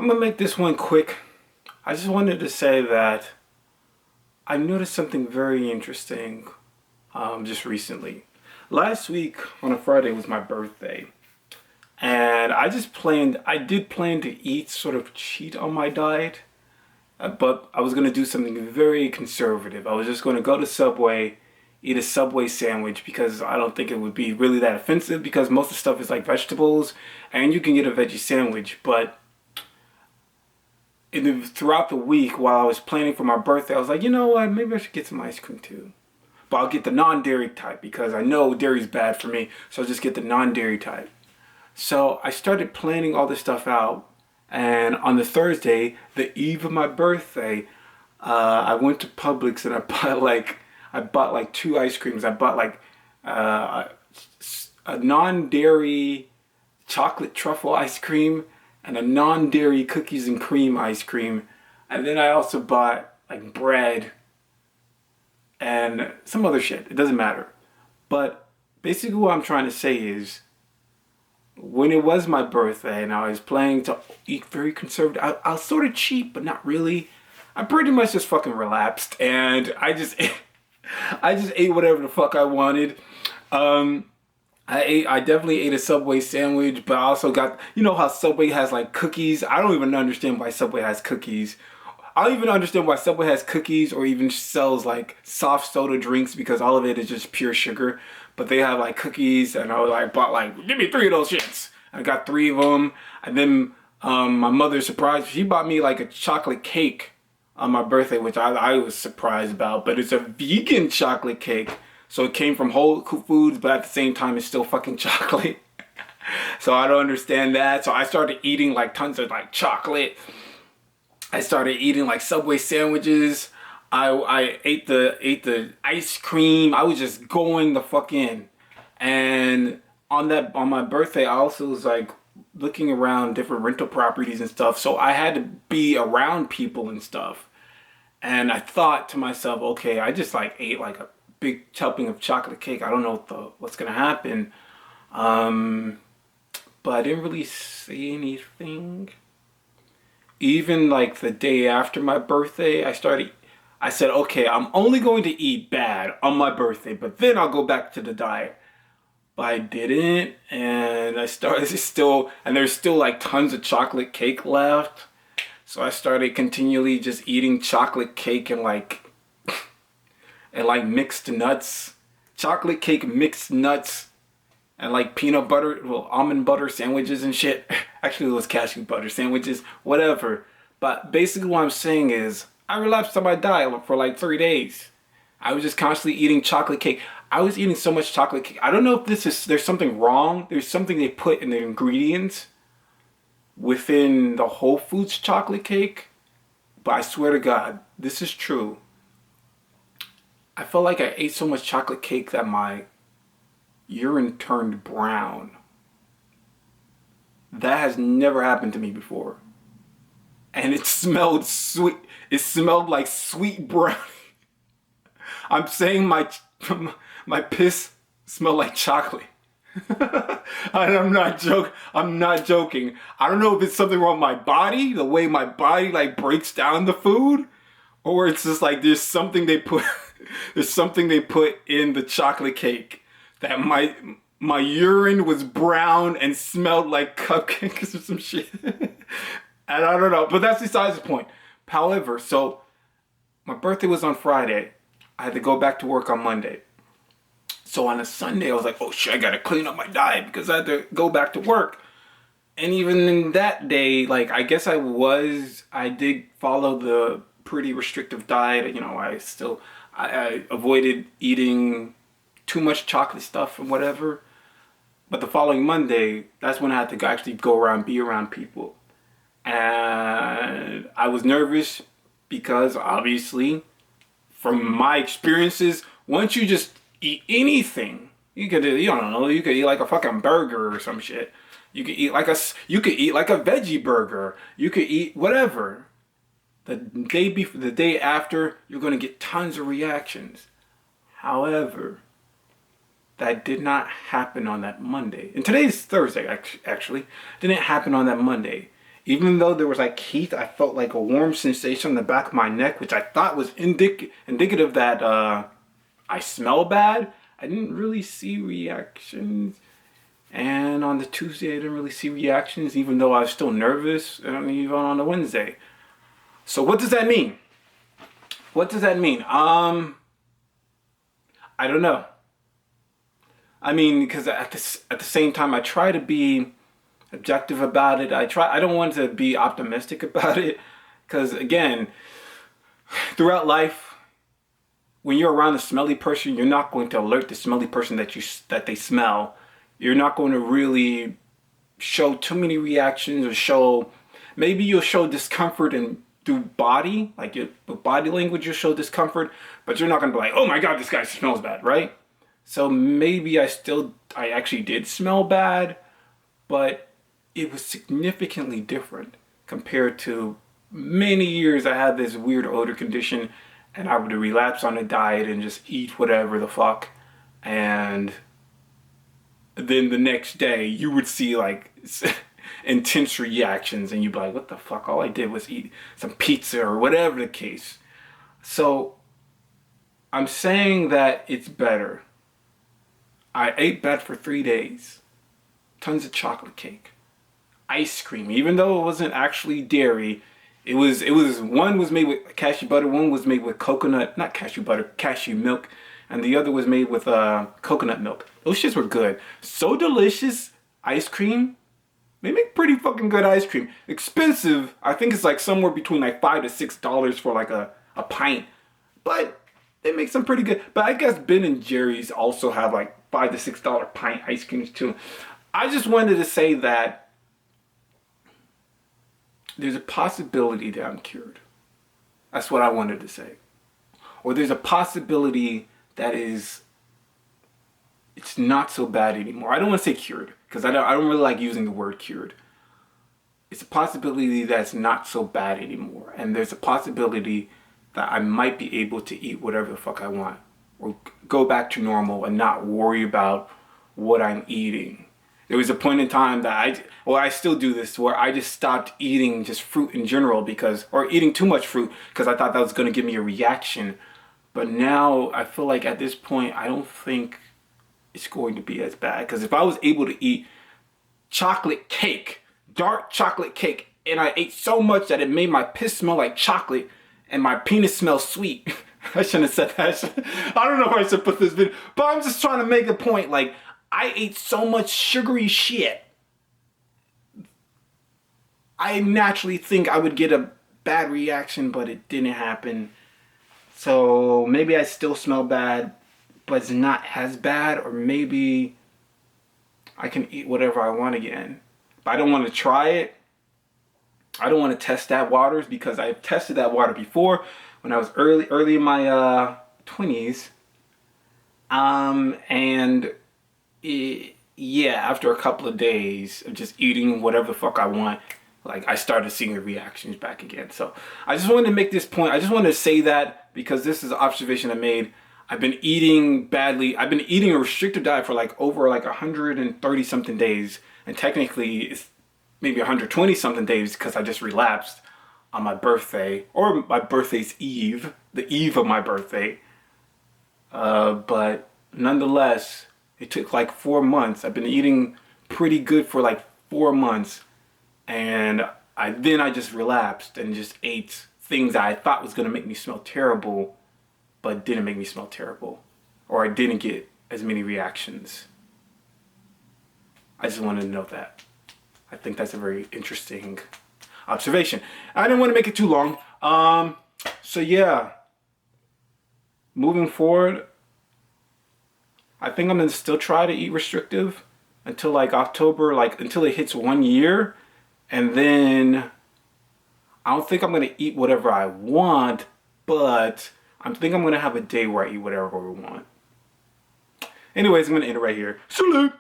I'm gonna make this one quick. I just wanted to say that I noticed something very interesting just recently. Last week on a Friday was my birthday, and I did plan to eat, sort of cheat on my diet, but I was gonna do something very conservative. I was just gonna go to Subway, eat a Subway sandwich because I don't think it would be really that offensive because most of the stuff is like vegetables, and you can get a veggie sandwich, but throughout the week while I was planning for my birthday, I was like, you know what, maybe I should get some ice cream too. But I'll get the non-dairy type because I know dairy's bad for me, so I'll just get the non-dairy type. So I started planning all this stuff out, and on the Thursday, the eve of my birthday, I went to Publix and I bought like two ice creams. I bought like uh, a non-dairy chocolate truffle ice cream and a non-dairy cookies and cream ice cream. And then I also bought like bread and some other shit. It doesn't matter. But basically what I'm trying to say is when it was my birthday and I was planning to eat very conservative, I was sort of cheap, but not really. I pretty much just fucking relapsed and I just ate whatever the fuck I wanted. Um, I definitely ate a Subway sandwich, but I also got, you know how Subway has like cookies? I don't even understand why Subway has cookies. I don't even understand why Subway has cookies or even sells like soft soda drinks because all of it is just pure sugar. But they have like cookies and I was like, bought like, give me three of those shits. I got three of them. And then my mother surprised, she bought me like a chocolate cake on my birthday, which I was surprised about. But it's a vegan chocolate cake. So it came from Whole Foods, but at the same time, it's still fucking chocolate. So I don't understand that. So I started eating like tons of like chocolate. I started eating like Subway sandwiches. I ate the ice cream. I was just going the fuck in. And on my birthday, I also was like looking around different rental properties and stuff. So I had to be around people and stuff. And I thought to myself, okay, I just like ate like a big helping of chocolate cake. I don't know what's gonna happen. But I didn't really say anything. Even like the day after my birthday, I said, okay, I'm only going to eat bad on my birthday, but then I'll go back to the diet. But I didn't, and I started and there's still like tons of chocolate cake left. So I started continually just eating chocolate cake and like mixed nuts, chocolate cake mixed nuts, and like peanut butter, well, almond butter sandwiches and shit. Actually, it was cashew butter sandwiches, whatever. But basically what I'm saying is I relapsed on my diet for like 3 days. I was just constantly eating chocolate cake. I was eating so much chocolate cake. I don't know if there's something wrong. There's something they put in the ingredients within the Whole Foods chocolate cake. But I swear to God, this is true. I felt like I ate so much chocolate cake that my urine turned brown. That has never happened to me before. And it smelled sweet. It smelled like sweet brownie. I'm saying my piss smelled like chocolate. I'm not joking. I don't know if it's something wrong with my body, the way my body like breaks down the food, or it's just like there's something they put in the chocolate cake that my urine was brown and smelled like cupcakes or some shit. And I don't know, but that's besides the point. However, so my birthday was on Friday. I had to go back to work on Monday. So on a Sunday, I was like, oh shit, I gotta clean up my diet because I had to go back to work. And even in that day, like, I guess I did follow the pretty restrictive diet. You know, I avoided eating too much chocolate stuff and whatever. But the following Monday, that's when I had to actually go around, be around people. And I was nervous because obviously, from my experiences, once you just eat anything, you could eat like a fucking burger or some shit. You could eat like a veggie burger. You could eat whatever. The day after, you're gonna get tons of reactions. However, that did not happen on that Monday. And today's Thursday, actually. It didn't happen on that Monday. Even though there was like heat, I felt like a warm sensation on the back of my neck, which I thought was indicative that I smell bad. I didn't really see reactions. And on the Tuesday, I didn't really see reactions, even though I was still nervous, and even on the Wednesday. So what does that mean? What does that mean? I don't know. I mean, because at the same time, I try to be objective about it. I don't want to be optimistic about it, because again, throughout life, when you're around a smelly person, you're not going to alert the smelly person that they smell. You're not going to really show too many reactions, or maybe you'll show discomfort and through body, like with body language, you'll show discomfort, but you're not going to be like, oh my God, this guy smells bad, right? So maybe I actually did smell bad, but it was significantly different compared to many years I had this weird odor condition, and I would relapse on a diet and just eat whatever the fuck, and then the next day you would see like intense reactions, and you'd be like, what the fuck, all I did was eat some pizza or whatever the case. So I'm saying that it's better. I ate bad for 3 days. Tons of chocolate cake, ice cream, even though it wasn't actually dairy. One was made with cashew butter, one was made with not cashew butter, cashew milk, and the other was made with coconut milk. Those shits were good. So delicious. Ice cream. They make pretty fucking good ice cream. Expensive. I think it's like somewhere between like $5 to $6 for like a pint. But they make some pretty good. But I guess Ben and Jerry's also have like $5 to $6 pint ice creams too. I just wanted to say that there's a possibility that I'm cured. That's what I wanted to say. Or there's a possibility that it's not so bad anymore. I don't want to say cured, because I don't really like using the word cured. It's a possibility that it's not so bad anymore. And there's a possibility that I might be able to eat whatever the fuck I want, or go back to normal and not worry about what I'm eating. There was a point in time that I still do this, where I just stopped eating just fruit in general, or eating too much fruit, because I thought that was going to give me a reaction. But now I feel like at this point, I don't think it's going to be as bad. Because if I was able to eat chocolate cake, dark chocolate cake, and I ate so much that it made my piss smell like chocolate and my penis smell sweet. I shouldn't have said that. I don't know if I should put this video, but I'm just trying to make a point. Like, I ate so much sugary shit. I naturally think I would get a bad reaction, but it didn't happen. So maybe I still smell bad, but it's not as bad. Or maybe I can eat whatever I want again. But I don't want to try it. I don't want to test that waters, because I've tested that water before when I was early in my 20s. Yeah, after a couple of days of just eating whatever the fuck I want, like, I started seeing the reactions back again. So I just wanted to make this point. I just wanted to say that, because this is an observation I made. I've been eating badly. I've been eating a restrictive diet for like over like 130 something days. And technically it's maybe 120 something days, because I just relapsed on my birthday, or my birthday's eve, the eve of my birthday. But nonetheless, it took like 4 months. I've been eating pretty good for like 4 months. And then I just relapsed and just ate things that I thought was going to make me smell terrible, but didn't make me smell terrible. Or I didn't get as many reactions. I just wanted to note that. I think that's a very interesting observation. I didn't want to make it too long. So yeah, moving forward, I think I'm going to still try to eat restrictive until like October, like until it hits 1 year. And then I don't think I'm going to eat whatever I want, but I think I'm going to have a day where I eat whatever I want. Anyways, I'm going to end it right here. Salute!